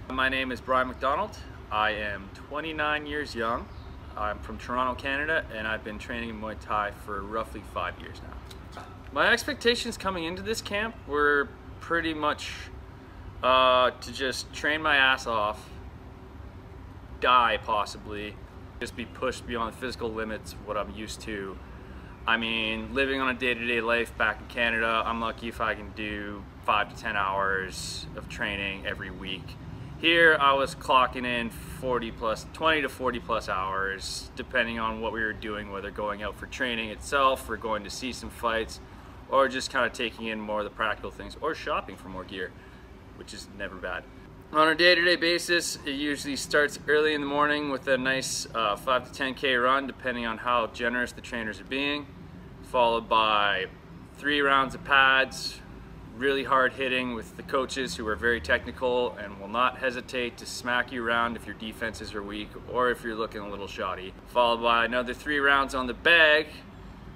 My name is Brian McDonald. I am 29 years young. I'm from Toronto, Canada, and I've been training in Muay Thai for roughly 5 years now. My expectations coming into this camp were pretty much to just train my ass off, die possibly, just be pushed beyond the physical limits of what I'm used to. I mean, living on a day-to-day life back in Canada, I'm lucky if I can do 5 to 10 hours of training every week. Here, I was clocking in 20 to 40 plus hours, depending on what we were doing, whether going out for training itself, or going to see some fights, or just kind of taking in more of the practical things, or shopping for more gear, which is never bad. On a day-to-day basis, it usually starts early in the morning with a nice 5 to 10K run, depending on how generous the trainers are being, followed by 3 rounds of pads, really hard hitting with the coaches who are very technical and will not hesitate to smack you around if your defenses are weak or if you're looking a little shoddy. Followed by another 3 rounds on the bag,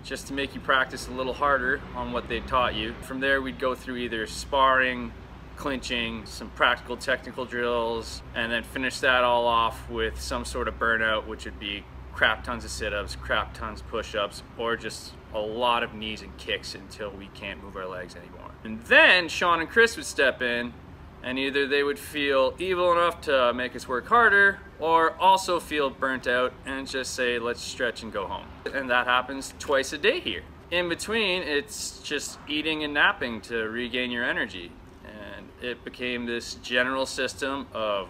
just to make you practice a little harder on what they taught you. From there, we'd go through either sparring, clinching, some practical technical drills, and then finish that all off with some sort of burnout, which would be crap tons of sit-ups, crap tons push-ups, or just a lot of knees and kicks until we can't move our legs anymore. And then Sean and Krus would step in, and either they would feel evil enough to make us work harder, or also feel burnt out and just say, let's stretch and go home. And that happens twice a day here. In between, it's just eating and napping to regain your energy. And it became this general system of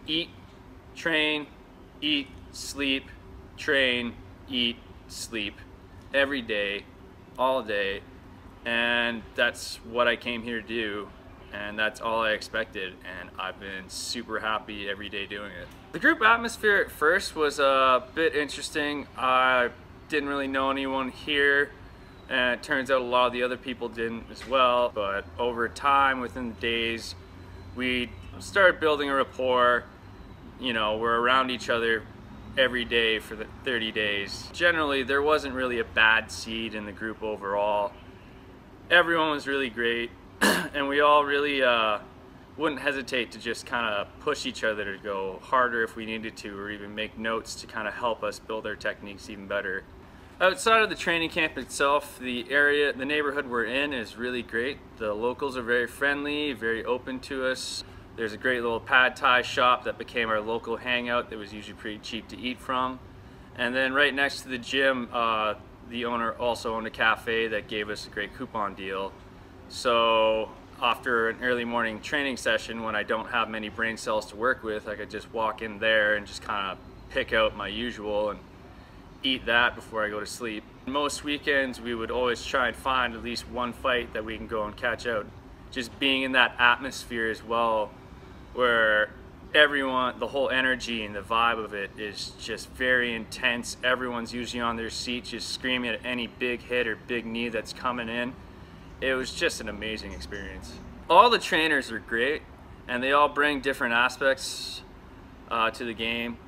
eat, train, eat, sleep, train, eat, sleep, every day, all day. And that's what I came here to do, and that's all I expected, and I've been super happy every day doing it. The group atmosphere at first was a bit interesting. I didn't really know anyone here, and it turns out a lot of the other people didn't as well, but over time, within the days, we started building a rapport. You know, we're around each other every day for the 30 days. Generally, there wasn't really a bad seed in the group overall. Everyone was really great, and we all really wouldn't hesitate to just kind of push each other to go harder if we needed to, or even make notes to kind of help us build our techniques even better. Outside of the training camp itself, the neighborhood we're in is really great. The locals are very friendly, very open to us. There's a great little pad thai shop that became our local hangout that was usually pretty cheap to eat from. And then right next to the gym, the owner also owned a cafe that gave us a great coupon deal. So after an early morning training session, when I don't have many brain cells to work with, I could just walk in there and just kind of pick out my usual and eat that before I go to sleep. Most weekends, we would always try and find at least one fight that we can go and catch out. Just being in that atmosphere as well, where everyone, the whole energy and the vibe of it is just very intense. Everyone's usually on their seat just screaming at any big hit or big knee that's coming in. It was just an amazing experience. All the trainers are great, and they all bring different aspects to the game.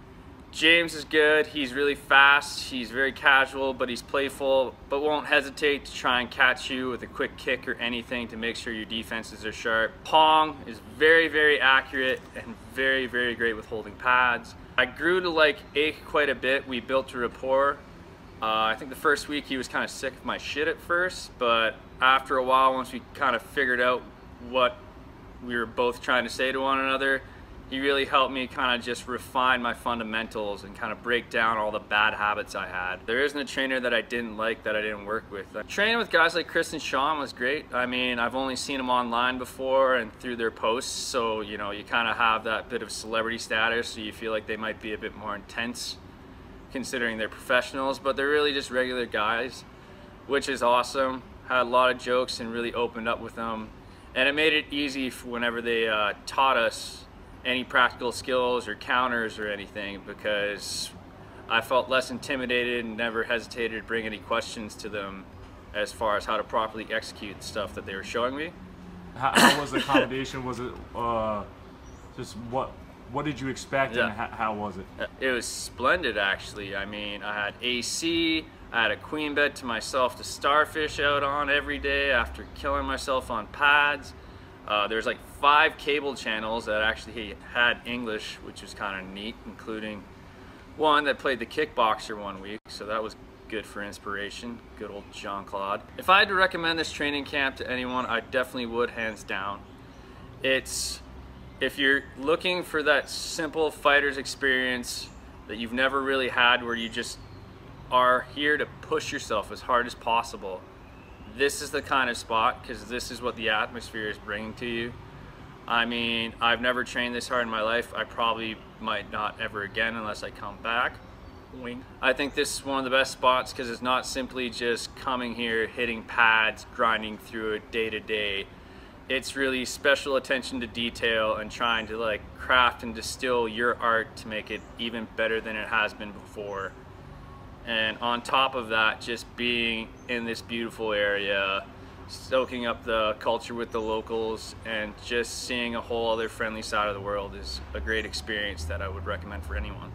James is good. He's really fast. He's very casual, but he's playful, but won't hesitate to try and catch you with a quick kick or anything to make sure your defenses are sharp. Hong is very, very accurate and very, very great with holding pads. I grew to like Ake quite a bit. We built a rapport. I think the first week he was kind of sick of my shit at first, but after a while, once we kind of figured out what we were both trying to say to one another, he really helped me kind of just refine my fundamentals and kind of break down all the bad habits I had. There isn't a trainer that I didn't like that I didn't work with. Training with guys like Krus and Sean was great. I mean, I've only seen them online before and through their posts, so you know, you kind of have that bit of celebrity status, so you feel like they might be a bit more intense considering they're professionals, but they're really just regular guys, which is awesome. Had a lot of jokes and really opened up with them, and it made it easy for whenever they taught us any practical skills or counters or anything, because I felt less intimidated and never hesitated to bring any questions to them as far as how to properly execute stuff that they were showing me. How was the accommodation? Was it just what did you expect, and how was it? It was splendid, actually. I mean, I had AC, I had a queen bed to myself to starfish out on every day after killing myself on pads. There's like 5 cable channels that actually had English, which was kind of neat, including one that played the kickboxer one week, so that was good for inspiration. Good old Jean-Claude. If I had to recommend this training camp to anyone, I definitely would, hands down. It's, if you're looking for that simple fighter's experience that you've never really had, where you just are here to push yourself as hard as possible, this is the kind of spot, because this is what the atmosphere is bringing to you. I mean, I've never trained this hard in my life. I probably might not ever again unless I come back. Wing. I think this is one of the best spots because it's not simply just coming here, hitting pads, grinding through it day to day. It's really special attention to detail and trying to like craft and distill your art to make it even better than it has been before. And on top of that, just being in this beautiful area, soaking up the culture with the locals, and just seeing a whole other friendly side of the world is a great experience that I would recommend for anyone.